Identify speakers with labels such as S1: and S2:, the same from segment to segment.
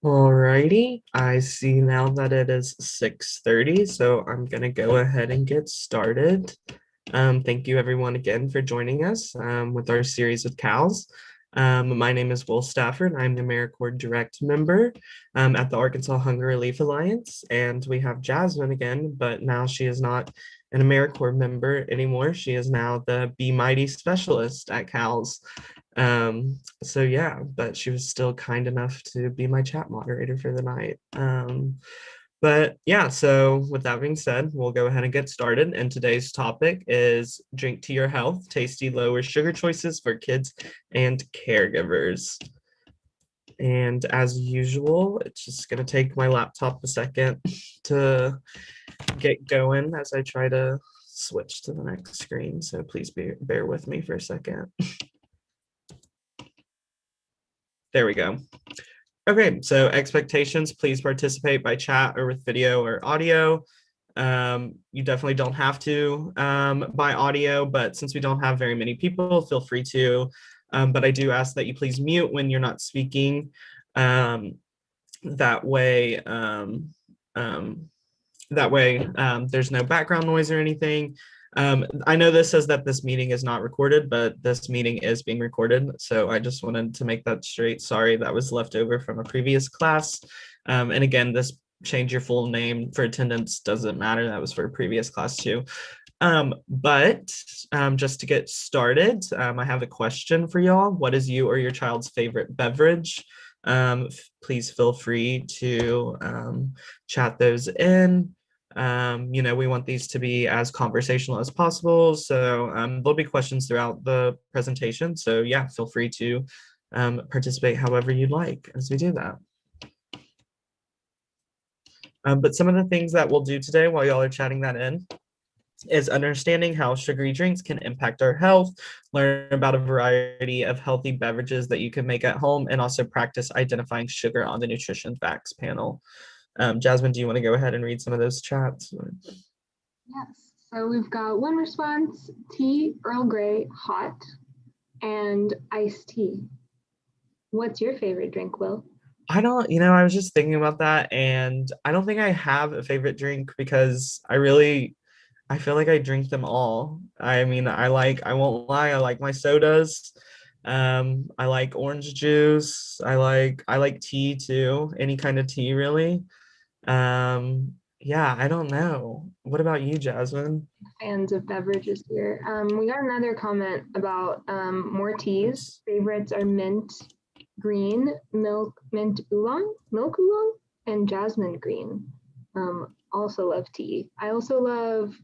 S1: Alrighty, I see now that it is 6:30, so I'm gonna go ahead and get started. Thank you everyone again for joining us with our series with cows. My name is Will Stafford. I'm the AmeriCorps Direct member at the Arkansas Hunger Relief Alliance, and we have Jasmine again, but now she is not an AmeriCorps member anymore. She is now the Be Mighty specialist at CALS. So yeah, but she was still kind enough to be my chat moderator for the night. But yeah, so with that being said, we'll go ahead and get started. And today's topic is drink to your health, tasty lower sugar choices for kids and caregivers. And as usual, it's just gonna take my laptop a second to get going as I try to switch to the next screen. So please bear with me for a second. There we go. Okay, so expectations, please participate by chat or with video or audio. You definitely don't have to by audio, but since we don't have very many people, feel free to. But I do ask that you please mute when you're not speaking. That way, there's no background noise or anything. I know this says that this meeting is not recorded, but this meeting is being recorded. So I just wanted to make that straight. Sorry, that was left over from a previous class. And again, this change your full name for attendance doesn't matter. That was for a previous class too. But just to get started, I have a question for y'all. What is you or your child's favorite beverage? Please feel free to chat those in. We want these to be as conversational as possible. So there'll be questions throughout the presentation. So yeah, feel free to participate however you'd like as we do that. But some of the things that we'll do today while y'all are chatting that in is understanding how sugary drinks can impact our health, learn about a variety of healthy beverages that you can make at home, and also practice identifying sugar on the nutrition facts panel. Jasmine, do you want to go ahead and read some of those chats?
S2: Yes, so we've got one response, tea, Earl Grey, hot, and iced tea. What's your favorite drink, Will?
S1: I don't, I was just thinking about that, and I don't think I have a favorite drink because I feel like I drink them all. I mean, I won't lie, I like my sodas. I like orange juice. I like tea too, any kind of tea really. Yeah, I don't know. What about you, Jasmine?
S2: Fans of beverages here. We got another comment about more teas. Favorites are mint green, mint oolong, milk oolong, and jasmine green. Also love tea. I also love,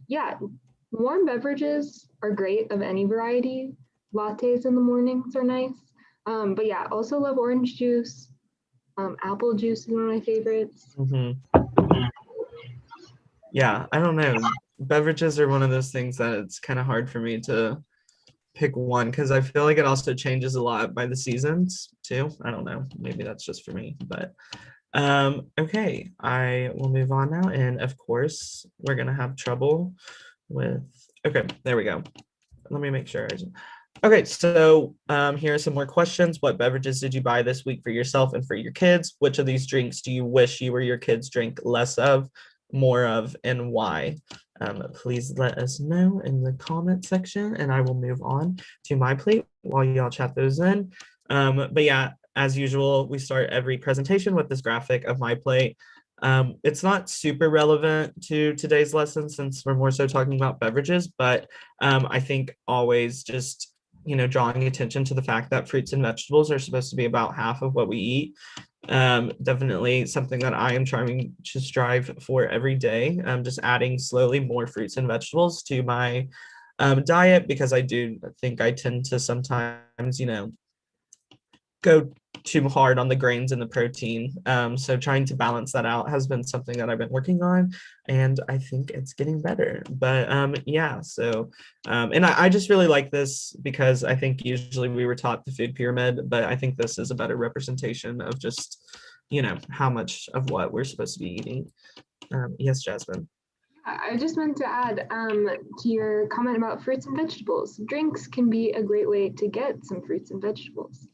S2: warm beverages are great of any variety. Lattes in the mornings are nice. But yeah, also love orange juice. Apple juice is one of my favorites.
S1: Yeah, I don't know. Beverages are one of those things that it's kind of hard for me to pick one because I feel like it also changes a lot by the seasons too. I don't know. Maybe that's just for me, but okay, I will move on now. And of course, we're gonna have trouble with, okay, there we go. Let me make sure. Okay, so here are some more questions. What beverages did you buy this week for yourself and for your kids? Which of these drinks do you wish you or your kids drink less of, more of, and why? Please let us know in the comment section, and I will move on to my plate while y'all chat those in. But yeah, as usual, we start every presentation with this graphic of my plate. It's not super relevant to today's lesson since we're more so talking about beverages, but I think always just, drawing attention to the fact that fruits and vegetables are supposed to be about half of what we eat. Definitely something that I am trying to strive for every day. Just adding slowly more fruits and vegetables to my diet because I do think I tend to sometimes, go too hard on the grains and the protein. So trying to balance that out has been something that I've been working on, and I think it's getting better. But yeah, so and I just really like this because I think usually we were taught the food pyramid, but I think this is a better representation of just, how much of what we're supposed to be eating. Yes, Jasmine.
S2: I just meant to add to your comment about fruits and vegetables. Drinks can be a great way to get some fruits and vegetables.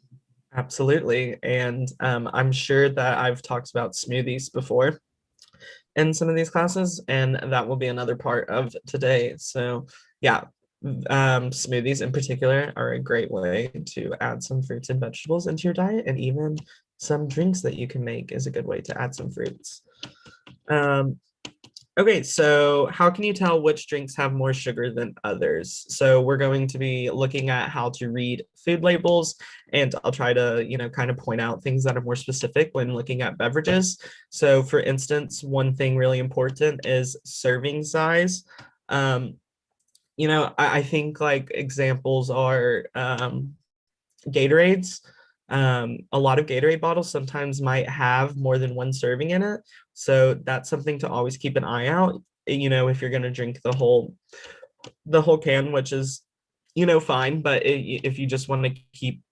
S1: Absolutely. And I'm sure that I've talked about smoothies before in some of these classes, and that will be another part of today. So, yeah, smoothies in particular are a great way to add some fruits and vegetables into your diet, and even some drinks that you can make is a good way to add some fruits. Um, Okay, so how can you tell which drinks have more sugar than others? So we're going to be looking at how to read food labels, and I'll try to, kind of point out things that are more specific when looking at beverages. So for instance, one thing really important is serving size. Um, I think like examples are Gatorades. A lot of Gatorade bottles sometimes might have more than one serving in it. So that's something to always keep an eye out. If you're going to drink the whole can, which is, fine. But if you just want to keep,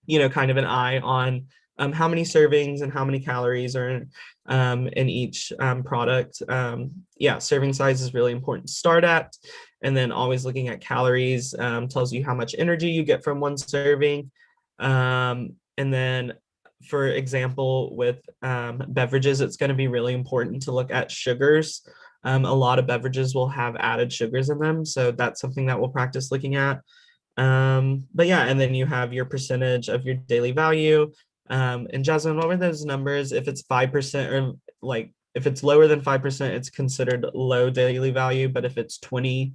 S1: kind of an eye on how many servings and how many calories are in each product. Yeah, serving size is really important to start at. And then always looking at calories tells you how much energy you get from one serving. And then, for example, with beverages, it's going to be really important to look at sugars. A lot of beverages will have added sugars in them. So that's something that we'll practice looking at. But yeah, and then you have your percentage of your daily value. And Jasmine, what were those numbers? If it's 5% or like if it's lower than 5%, it's considered low daily value. But if it's 20%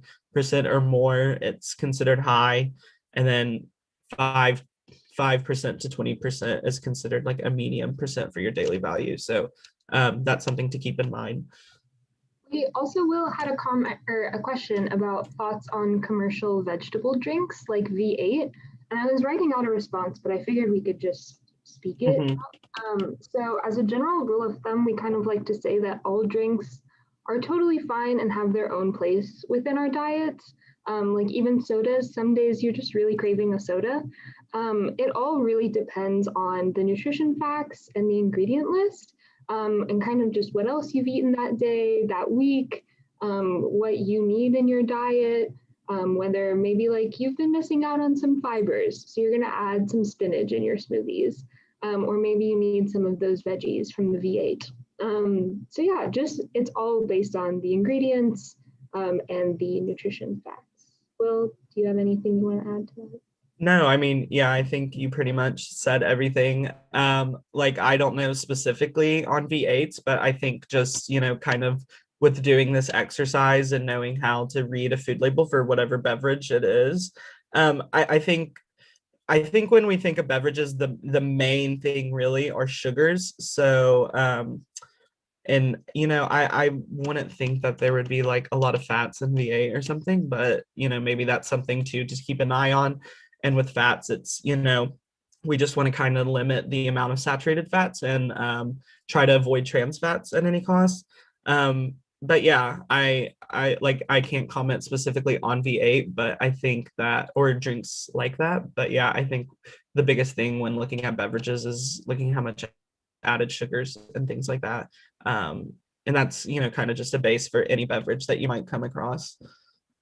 S1: or more, it's considered high. And then 5% to 20% is considered like a medium percent for your daily value. So that's something to keep in mind.
S2: We also will had a comment or a question about thoughts on commercial vegetable drinks like V8, and I was writing out a response, but I figured we could just speak it.
S1: Mhm.
S2: So as a general rule of thumb, we kind of like to say that all drinks are totally fine and have their own place within our diets. Like even sodas, some days you're just really craving a soda. It all really depends on the nutrition facts and the ingredient list, and kind of just what else you've eaten that day, that week, what you need in your diet, whether maybe like you've been missing out on some fibers, so you're going to add some spinach in your smoothies, or maybe you need some of those veggies from the V8. So yeah, just it's all based on the ingredients and the nutrition facts. Will, do you have anything you want to add to that?
S1: No, I mean, yeah, I think you pretty much said everything. Like I don't know specifically on V8s, but I think just, kind of with doing this exercise and knowing how to read a food label for whatever beverage it is, I think when we think of beverages, the main thing really are sugars. So and I wouldn't think that there would be like a lot of fats in V8 or something, but maybe that's something to just keep an eye on. And with fats, it's we just want to kind of limit the amount of saturated fats and try to avoid trans fats at any cost. But yeah, I can't comment specifically on V8, but I think that or drinks like that. But yeah, I think the biggest thing when looking at beverages is looking how much added sugars and things like that. And that's, kind of just a base for any beverage that you might come across.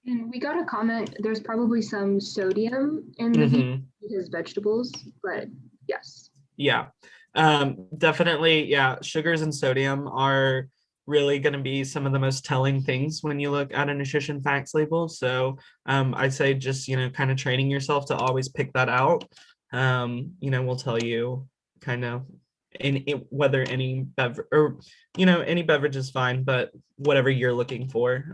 S2: And we got a comment. There's probably some sodium in the
S1: Hmm.
S2: because vegetables, but yes.
S1: Yeah. Definitely. Yeah. Sugars and sodium are really going to be some of the most telling things when you look at a nutrition facts label. So I'd say just, kind of training yourself to always pick that out. Will tell you kind of whether any beverage or any beverage is fine, but whatever you're looking for,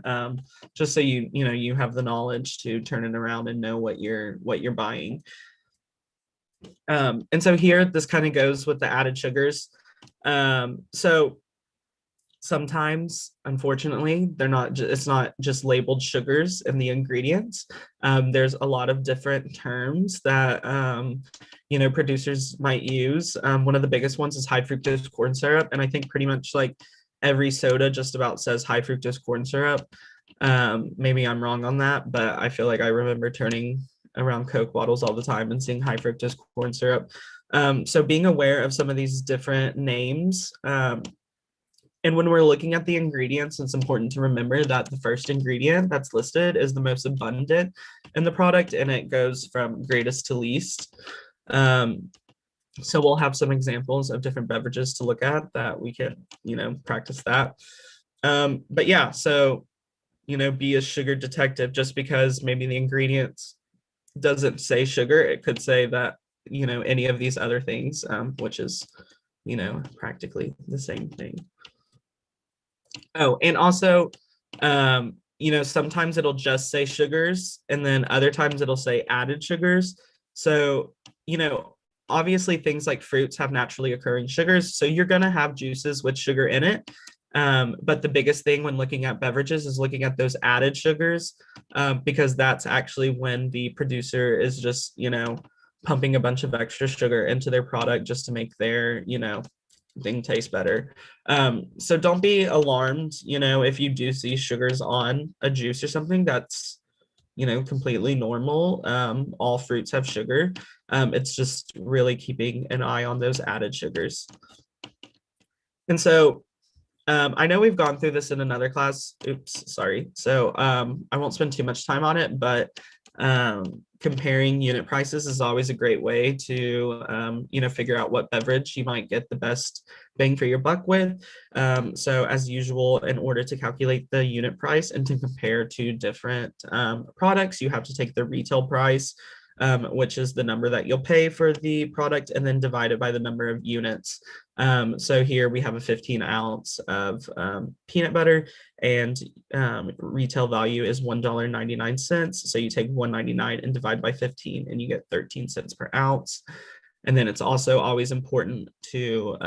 S1: just so you have the knowledge to turn it around and know what you're buying. And so here this kind of goes with the added sugars. So sometimes unfortunately it's not just labeled sugars in the ingredients. There's a lot of different terms that producers might use. One of the biggest ones is high fructose corn syrup, and I think pretty much like every soda just about says high fructose corn syrup. Maybe I'm wrong on that, but I feel like I remember turning around Coke bottles all the time and seeing high fructose corn syrup. So being aware of some of these different names, and when we're looking at the ingredients, it's important to remember that the first ingredient that's listed is the most abundant in the product, and it goes from greatest to least. Um, So we'll have some examples of different beverages to look at that we can, practice that. But yeah, so, be a sugar detective. Just because maybe the ingredients doesn't say sugar, it could say that, any of these other things, which is, practically the same thing. Oh, and also, sometimes it'll just say sugars, and then other times it'll say added sugars. So, obviously things like fruits have naturally occurring sugars. So you're going to have juices with sugar in it. But the biggest thing when looking at beverages is looking at those added sugars, because that's actually when the producer is just, pumping a bunch of extra sugar into their product just to make their, thing taste better. So don't be alarmed, if you do see sugars on a juice or something. That's, completely normal. All fruits have sugar. It's just really keeping an eye on those added sugars. And so I know we've gone through this in another class. Oops, sorry. So I won't spend too much time on it, but comparing unit prices is always a great way to, figure out what beverage you might get the best bang for your buck with. So as usual, in order to calculate the unit price and to compare to different products, you have to take the retail price, which is the number that you'll pay for the product, and then divide it by the number of units. So here we have a 15 ounce of peanut butter, and retail value is $1.99. So you take $1.99 and divide by 15, and you get 13 cents per ounce. And then it's also always important to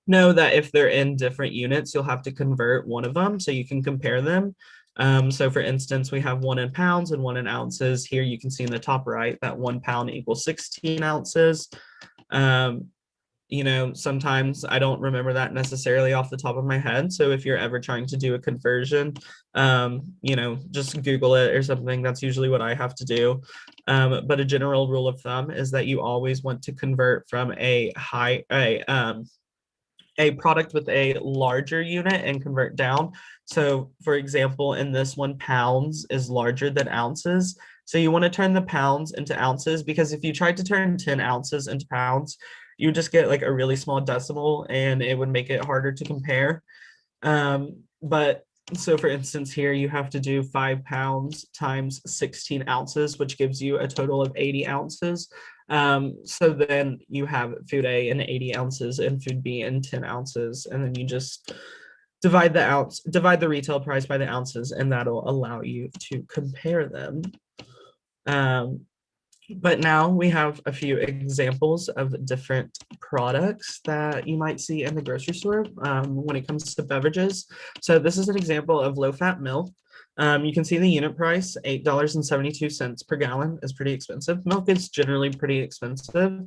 S1: know that if they're in different units, you'll have to convert one of them so you can compare them. So for instance, we have one in pounds and one in ounces. Here you can see in the top right that 1 pound equals 16 ounces. Sometimes I don't remember that necessarily off the top of my head. So if you're ever trying to do a conversion, just Google it or something. That's usually what I have to do. But a general rule of thumb is that you always want to convert from a product with a larger unit and convert down. So for example, in this one, pounds is larger than ounces. So you want to turn the pounds into ounces, because if you tried to turn 10 ounces into pounds, you would just get like a really small decimal and it would make it harder to compare. But so for instance, here you have to do 5 pounds times 16 ounces, which gives you a total of 80 ounces. So then you have food A in 80 ounces and food B in 10 ounces. And then you just divide the retail price by the ounces, and that'll allow you to compare them. But now we have a few examples of different products that you might see in the grocery store when it comes to beverages. So this is an example of low-fat milk. You can see the unit price, $8.72 per gallon, is pretty expensive. Milk is generally pretty expensive.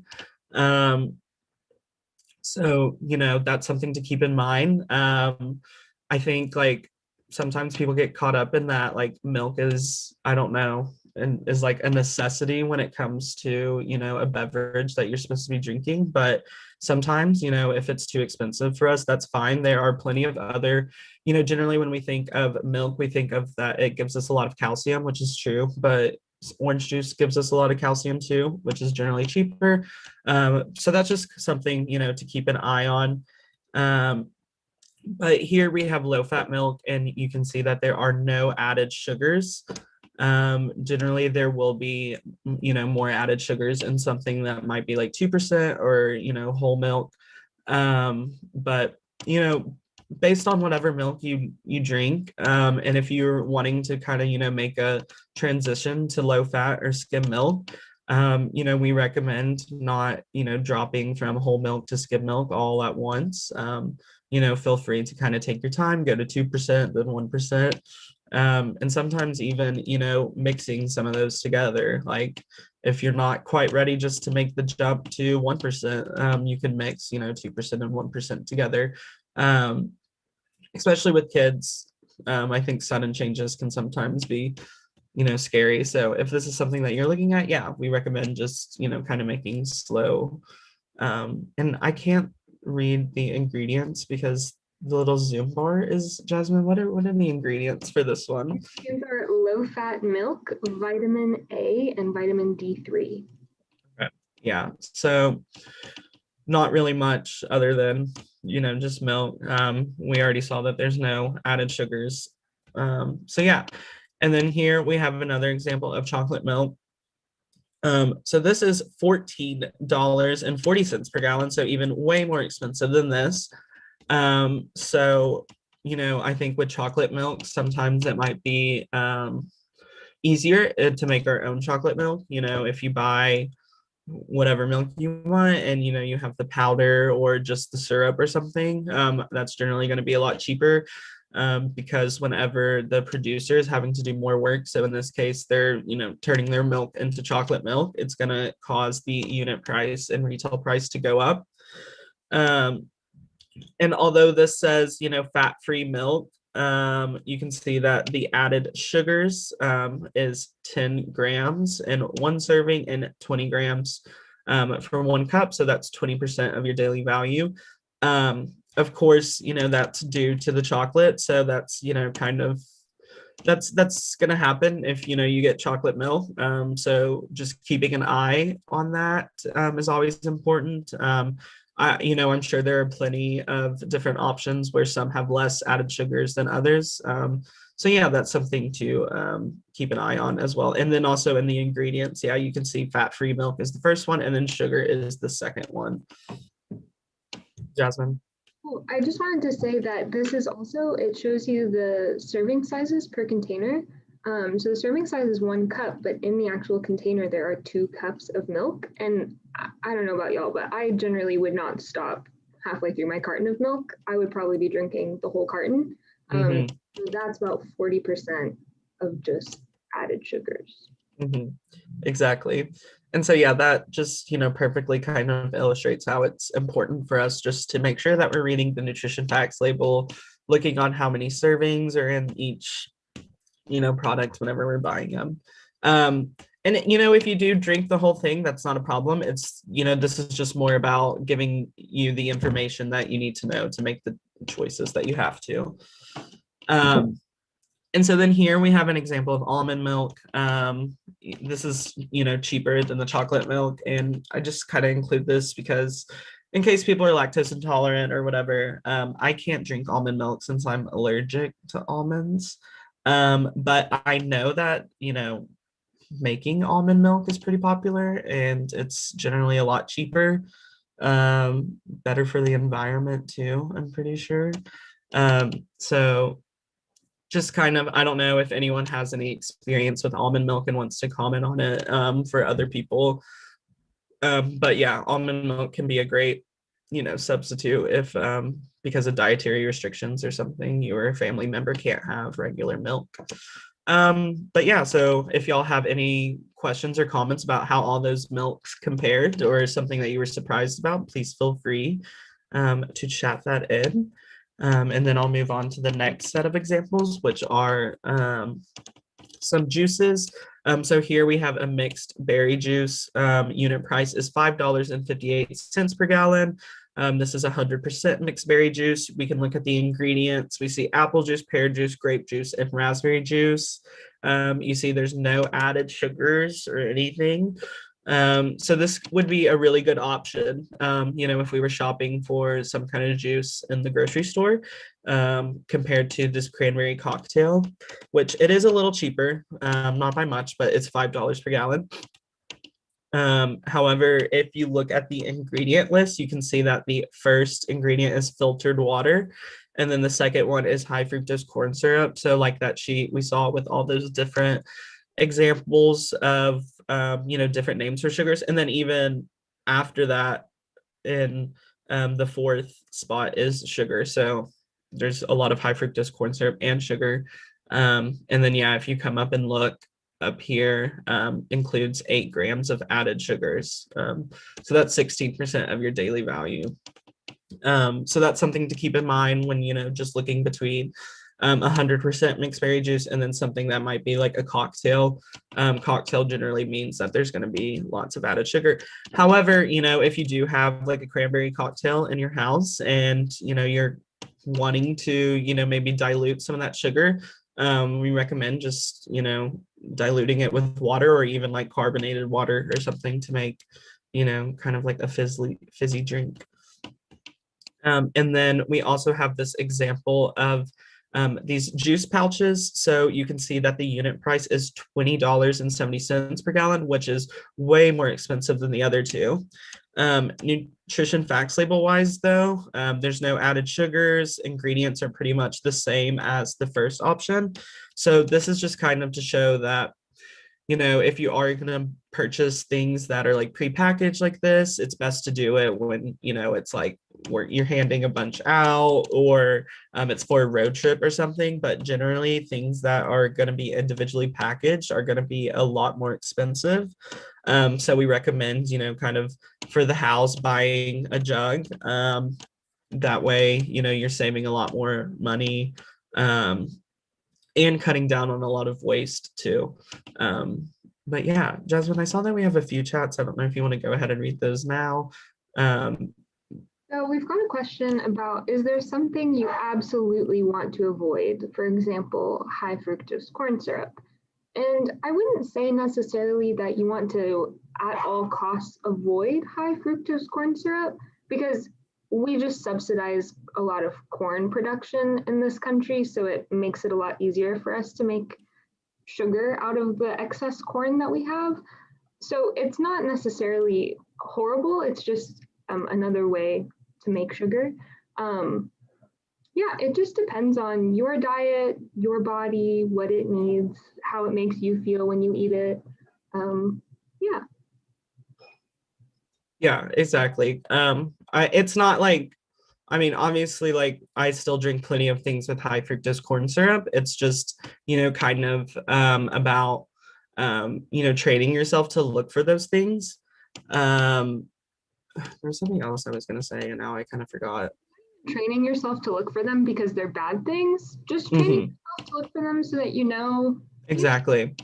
S1: So, that's something to keep in mind. I think like sometimes people get caught up in that, like milk is, I don't know, and is like a necessity when it comes to, a beverage that you're supposed to be drinking. But sometimes, if it's too expensive for us, that's fine. There are plenty of other, generally when we think of milk, we think of that it gives us a lot of calcium, which is true, but orange juice gives us a lot of calcium too, which is generally cheaper. So that's just something, to keep an eye on. But here we have low-fat milk, and you can see that there are no added sugars. Generally there will be, more added sugars in something that might be like 2% or, whole milk. But, based on whatever milk you drink, and if you're wanting to kind of, make a transition to low fat or skim milk, we recommend not, dropping from whole milk to skim milk all at once. Feel free to kind of take your time, go to 2%, then 1%. And sometimes even, mixing some of those together. Like if you're not quite ready just to make the jump to 1%, you can mix, 2% and 1% together. Especially with kids, I think sudden changes can sometimes be, scary. So if this is something that you're looking at, yeah, we recommend just, kind of making slow. And I can't read the ingredients because the little Zoom bar is, Jasmine, what are the ingredients for this one?
S2: These are low-fat milk, vitamin A, and vitamin D3.
S1: Okay. Yeah, so not really much other than, just milk. We already saw that there's no added sugars. So yeah, and then here we have another example of chocolate milk. So this is $14.40 per gallon, so even way more expensive than this. So, I think with chocolate milk, sometimes it might be easier to make our own chocolate milk. If you buy whatever milk you want and you have the powder or just the syrup or something, that's generally going to be a lot cheaper, because whenever the producer is having to do more work, so in this case they're turning their milk into chocolate milk, it's going to cause the unit price and retail price to go up. And although this says fat-free milk, you can see that the added sugars is 10 grams in one serving and 20 grams for one cup. So that's 20% of your daily value. Of course, that's due to the chocolate. So that's, kind of, that's going to happen if, you get chocolate milk. So just keeping an eye on that is always important. I'm sure there are plenty of different options where some have less added sugars than others. So yeah, that's something to keep an eye on as well. And then also in the ingredients, yeah, you can see fat-free milk is the first one, and then sugar is the second one. Jasmine.
S2: Oh, I just wanted to say that this is also, it shows you the serving sizes per container. So the serving size is 1 cup, but in the actual container, there are 2 cups of milk. And I don't know about y'all, but I generally would not stop halfway through my carton of milk. I would probably be drinking the whole carton. So that's about 40% of just added sugars.
S1: Exactly. And so, yeah, that just, perfectly kind of illustrates how it's important for us just to make sure that we're reading the nutrition facts label, looking on how many servings are in each product whenever we're buying them. And if you do drink the whole thing, that's not a problem. It's this is just more about giving you the information that you need to know to make the choices that you have to. And so then here we have an example of almond milk. This is cheaper than the chocolate milk, and I just kind of include this because in case people are lactose intolerant or whatever, I can't drink almond milk since I'm allergic to almonds. But I know that, making almond milk is pretty popular and it's generally a lot cheaper, better for the environment too, I'm pretty sure. So just kind of, I don't know if anyone has any experience with almond milk and wants to comment on it for other people. But yeah, almond milk can be a great, substitute if because of dietary restrictions or something, your family member can't have regular milk. But yeah, so if y'all have any questions or comments about how all those milks compared or something that you were surprised about, please feel free to chat that in. And then I'll move on to the next set of examples, which are some juices. So here we have a mixed berry juice. Unit price is $5.58 per gallon. This is 100% mixed berry juice. We can look at the ingredients. We see apple juice, pear juice, grape juice, and raspberry juice. You see there's no added sugars or anything. So this would be a really good option, if we were shopping for some kind of juice in the grocery store, compared to this cranberry cocktail, which it is a little cheaper, not by much, but it's $5 per gallon. However, if you look at the ingredient list, you can see that the first ingredient is filtered water, and then the second one is high fructose corn syrup. So like that sheet we saw with all those different examples of different names for sugars, and then even after that in the fourth spot is sugar. So there's a lot of high fructose corn syrup and sugar. And then yeah, if you come up and look up here, includes 8 grams of added sugars. So that's 16% of your daily value. So that's something to keep in mind when just looking between 100% mixed berry juice and then something that might be like a cocktail. Cocktail generally means that there's going to be lots of added sugar. However, if you do have like a cranberry cocktail in your house and you're wanting to maybe dilute some of that sugar, we recommend just diluting it with water or even like carbonated water or something to make, kind of like a fizzy drink. And then we also have this example of these juice pouches. So you can see that the unit price is $20.70 per gallon, which is way more expensive than the other two. Nutrition facts label wise, though, there's no added sugars. Ingredients are pretty much the same as the first option. So this is just kind of to show that if you are going to purchase things that are like prepackaged like this, it's best to do it when, it's like where you're handing a bunch out or it's for a road trip or something. But generally, things that are going to be individually packaged are going to be a lot more expensive. So we recommend, kind of for the house buying a jug. That way, you're saving a lot more money. And cutting down on a lot of waste too. But yeah, Jasmine, I saw that we have a few chats. I don't know if you want to go ahead and read those now.
S2: So we've got a question about, is there something you absolutely want to avoid? For example, high fructose corn syrup. And I wouldn't say necessarily that you want to at all costs avoid high fructose corn syrup, because we just subsidize a lot of corn production in this country, so it makes it a lot easier for us to make sugar out of the excess corn that we have. So it's not necessarily horrible, it's just another way to make sugar. Yeah, it just depends on your diet, your body, what it needs, how it makes you feel when you eat it. Yeah.
S1: Yeah, exactly. It's not like, obviously, like I still drink plenty of things with high fructose corn syrup. It's just, kind of about, training yourself to look for those things. There's something else I was going to say, and now I kind of forgot.
S2: Training yourself to look for them because they're bad things. Just training yourself to look for them so that
S1: Exactly.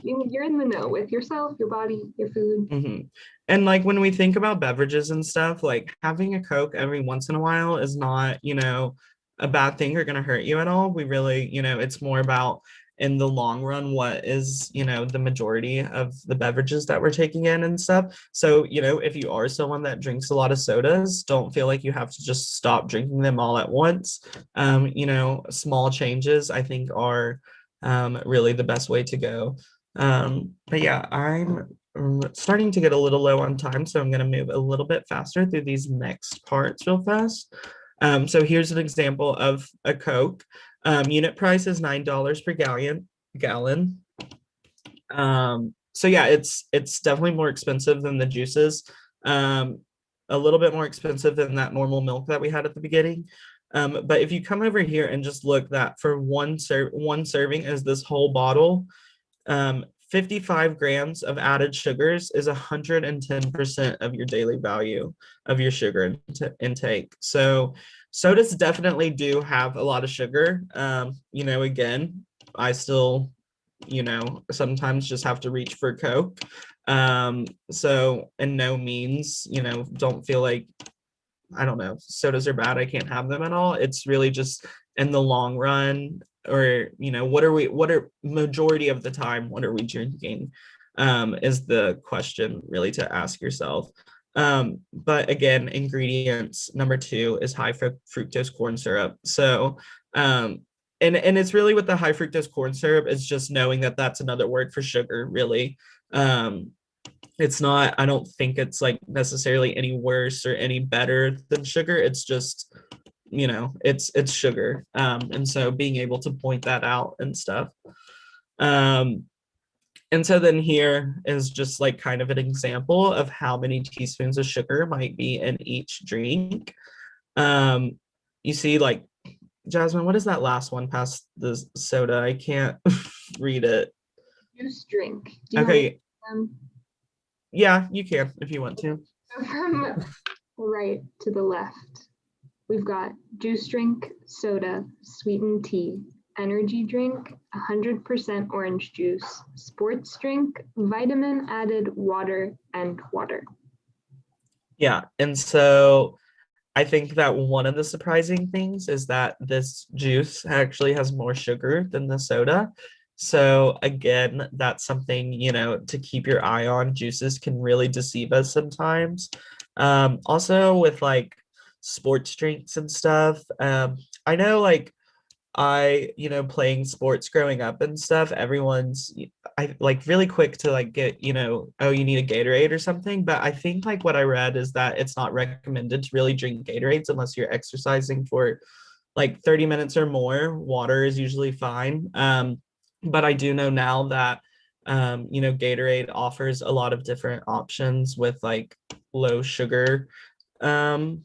S2: You're in the know with yourself, your body, your food.
S1: And like when we think about beverages and stuff, like having a Coke every once in a while is not, a bad thing or going to hurt you at all. We really, it's more about in the long run what is, the majority of the beverages that we're taking in and stuff. So, if you are someone that drinks a lot of sodas, don't feel like you have to just stop drinking them all at once. Small changes I think are really the best way to go. But yeah, I'm starting to get a little low on time, so I'm going to move a little bit faster through these next parts real fast. So here's an example of a Coke. Unit price is $9 per gallon. So yeah, it's definitely more expensive than the juices. A little bit more expensive than that normal milk that we had at the beginning. But if you come over here and just look, that for one serving is this whole bottle. 55 grams of added sugars is 110% of your daily value of your sugar intake. So sodas definitely do have a lot of sugar. Again, I still, sometimes just have to reach for Coke. So in no means, don't feel like, I don't know, sodas are bad, I can't have them at all. It's really just in the long run, or what are majority of the time, what are we drinking, is the question really to ask yourself. But again, ingredients number 2 is high fructose corn syrup. So and it's really, with the high fructose corn syrup, it's just knowing that that's another word for sugar, really. It's not, I don't think it's like necessarily any worse or any better than sugar. It's just, it's sugar. And so being able to point that out and stuff. And so then here is just like kind of an example of how many teaspoons of sugar might be in each drink. You see, like, Jasmine, what is that last one past the soda? I can't read it.
S2: Juice drink.
S1: Okay. Yeah, you can if you want to.
S2: From right to the left, we've got juice drink, soda, sweetened tea, energy drink, 100% orange juice, sports drink, vitamin added water, and water.
S1: Yeah, and so I think that one of the surprising things is that this juice actually has more sugar than the soda. So again, that's something, to keep your eye on. Juices can really deceive us sometimes. Also with like sports drinks and stuff. I know like playing sports growing up and stuff, everyone's I like really quick to like get, oh, you need a Gatorade or something. But I think like what I read is that it's not recommended to really drink Gatorades unless you're exercising for like 30 minutes or more. Water is usually fine. But I do know now that Gatorade offers a lot of different options with like low sugar um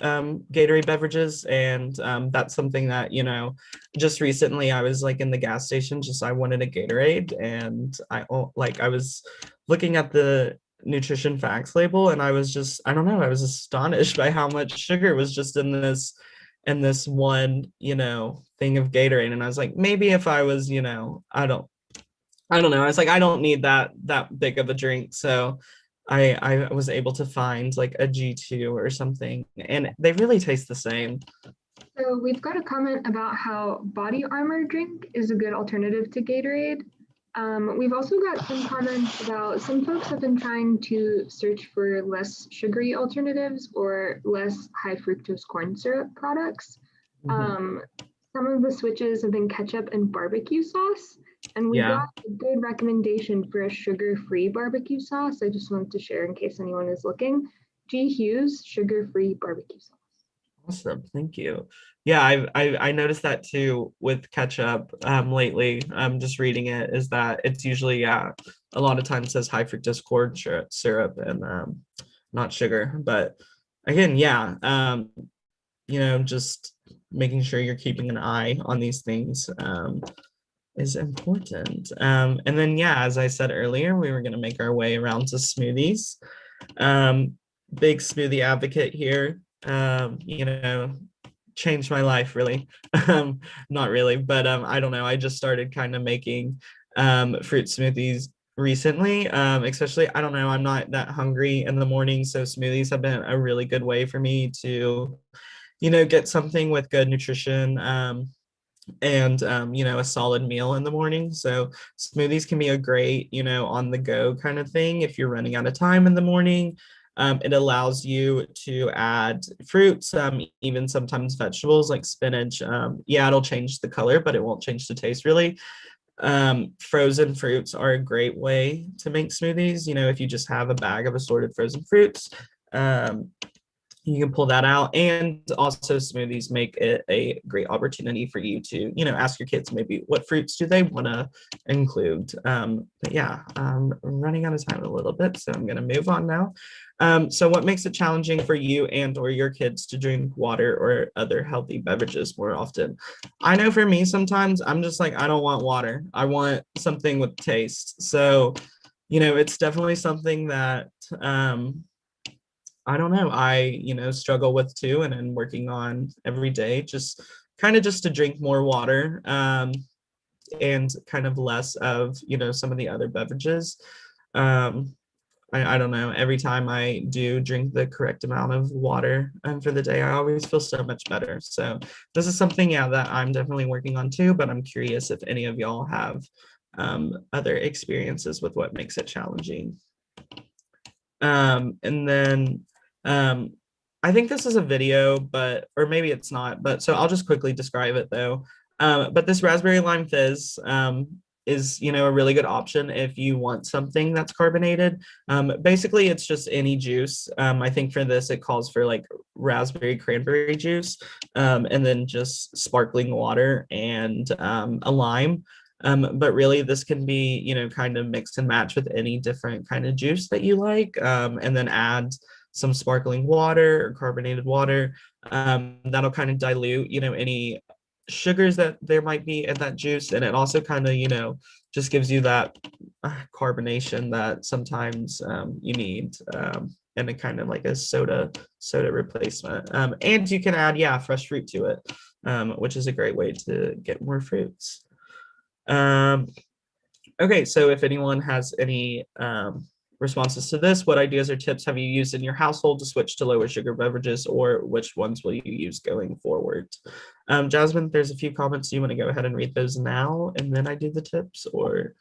S1: Gatorade beverages. And that's something that, just recently I was like in the gas station, just I wanted a Gatorade, and I was looking at the nutrition facts label, and I was just, I don't know, I was astonished by how much sugar was just in this one, thing of Gatorade. And I was like, maybe if I was, I don't know. I was like, I don't need that big of a drink. So I was able to find like a G2 or something, and they really taste the same.
S2: So we've got a comment about how Body Armor drink is a good alternative to Gatorade. We've also got some comments about some folks have been trying to search for less sugary alternatives or less high fructose corn syrup products.
S1: Mhm.
S2: Some of the switches have been ketchup and barbecue sauce. And we
S1: Yeah.
S2: got a good recommendation for a sugar-free barbecue sauce. I just wanted to share in case anyone is looking. G. Hughes sugar-free barbecue sauce.
S1: Awesome. Thank you. Yeah, I noticed that too with ketchup lately. Just reading it is that it's usually, yeah, a lot of times says high fructose corn syrup and not sugar. But again, yeah, just making sure you're keeping an eye on these things is important. And then, yeah, as I said earlier, we were going to make our way around to smoothies. Um, Big smoothie advocate here. Changed my life really. Not really, but I don't know. I just started kind of making fruit smoothies recently. Especially, I don't know, I'm not that hungry in the morning, so smoothies have been a really good way for me to, get something with good nutrition. And a solid meal in the morning. So smoothies can be a great, on the go kind of thing if you're running out of time in the morning. It allows you to add fruits, even sometimes vegetables like spinach. Yeah, it'll change the color, but it won't change the taste really. Frozen fruits are a great way to make smoothies. If you just have a bag of assorted frozen fruits, um, you can pull that out. And also smoothies make it a great opportunity for you to, ask your kids maybe what fruits do they want to include. But yeah, I'm running out of time a little bit, so I'm going to move on now. So what makes it challenging for you and or your kids to drink water or other healthy beverages more often? I know for me, sometimes I'm just like, I don't want water. I want something with taste. So, it's definitely something that I don't know, I, struggle with too, and I'm working on every day, just kind of just to drink more water, and kind of less of, some of the other beverages. Um, I don't know, every time I do drink the correct amount of water for the day, I always feel so much better. So this is something, yeah, that I'm definitely working on too, but I'm curious if any of y'all have other experiences with what makes it challenging. And then um, I think this is a video, or maybe it's not, but so I'll just quickly describe it though. But this raspberry lime fizz is, a really good option if you want something that's carbonated. Basically, it's just any juice. I think for this, it calls for like raspberry cranberry juice, and then just sparkling water and a lime. But really, this can be, kind of mix and match with any different kind of juice that you like, and then add some sparkling water or carbonated water. That'll kind of dilute, any sugars that there might be in that juice. And it also kind of, just gives you that carbonation that sometimes you need. And a kind of like a soda replacement. And you can add, yeah, fresh fruit to it, which is a great way to get more fruits. Okay, so if anyone has any responses to this. What ideas or tips have you used in your household to switch to lower sugar beverages, or which ones will you use going forward? Jasmine, there's a few comments. Do you want to go ahead and read those now and then I do the tips, or?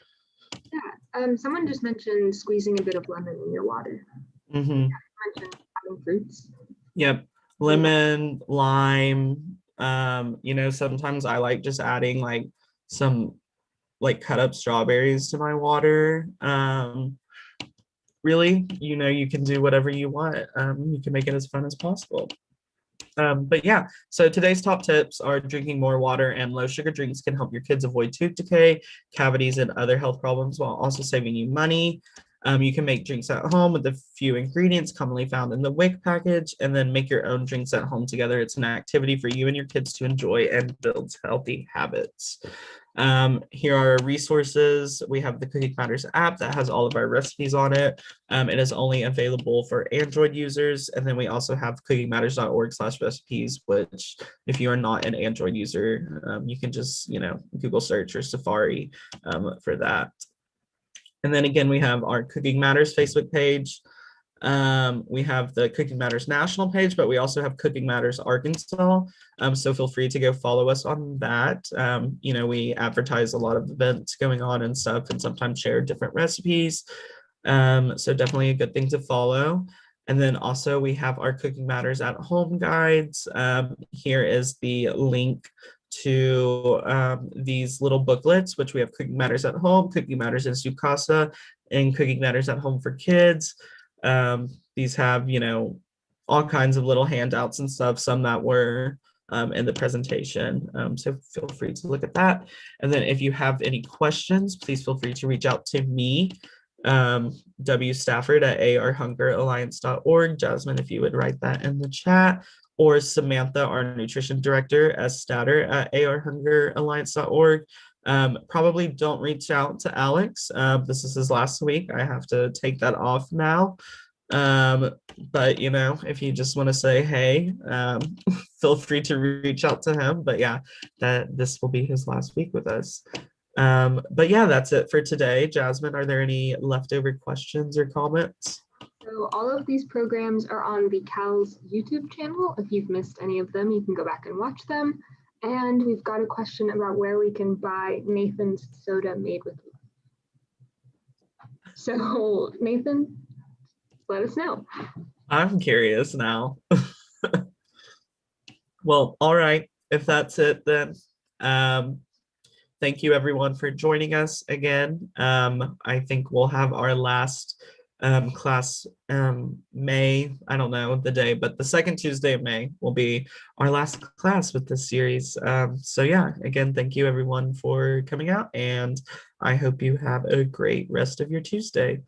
S2: Yeah, someone just mentioned squeezing a bit of lemon in your water.
S1: Mm-hmm.
S2: Mentioned having fruits.
S1: Yep, lemon, lime. Sometimes I like just adding like some like cut up strawberries to my water. Really, you can do whatever you want. You can make it as fun as possible. But yeah, so today's top tips are drinking more water and low sugar drinks can help your kids avoid tooth decay, cavities, and other health problems while also saving you money. You can make drinks at home with a few ingredients commonly found in the WIC package, and then make your own drinks at home together. It's an activity for you and your kids to enjoy and builds healthy habits. Here are our resources. We have the Cooking Matters app that has all of our recipes on it. It is only available for Android users. And then we also have cookingmatters.org/recipes, which if you are not an Android user, you can just, Google search or Safari for that. And then again, we have our Cooking Matters Facebook page. We have the Cooking Matters national page, but we also have Cooking Matters Arkansas. So feel free to go follow us on that. We advertise a lot of events going on and stuff, and sometimes share different recipes. So definitely a good thing to follow. And then also we have our Cooking Matters at Home guides. Here is the link to these little booklets, which we have Cooking Matters at Home, Cooking Matters in Su Casa, and Cooking Matters at Home for Kids. These have, all kinds of little handouts and stuff, some that were in the presentation. So feel free to look at that. And then if you have any questions, please feel free to reach out to me, W. Stafford at arhungeralliance.org. Jasmine, if you would write that in the chat, or Samantha, our nutrition director, S. Statter at arhungeralliance.org. Probably don't reach out to Alex. This is his last week. I have to take that off now. But if you just want to say hey, feel free to reach out to him. But yeah, this will be his last week with us. But yeah, that's it for today. Jasmine, are there any leftover questions or comments?
S2: So all of these programs are on the CAL's YouTube channel. If you've missed any of them, you can go back and watch them. And we've got a question about where we can buy Nathan's soda made with love. So Nathan, let us know.
S1: I'm curious now. Well, all right. If that's it, then thank you everyone for joining us again. I think we'll have our last class May, I don't know the day, but the second Tuesday of May will be our last class with this series. So yeah, again, thank you everyone for coming out, and I hope you have a great rest of your Tuesday.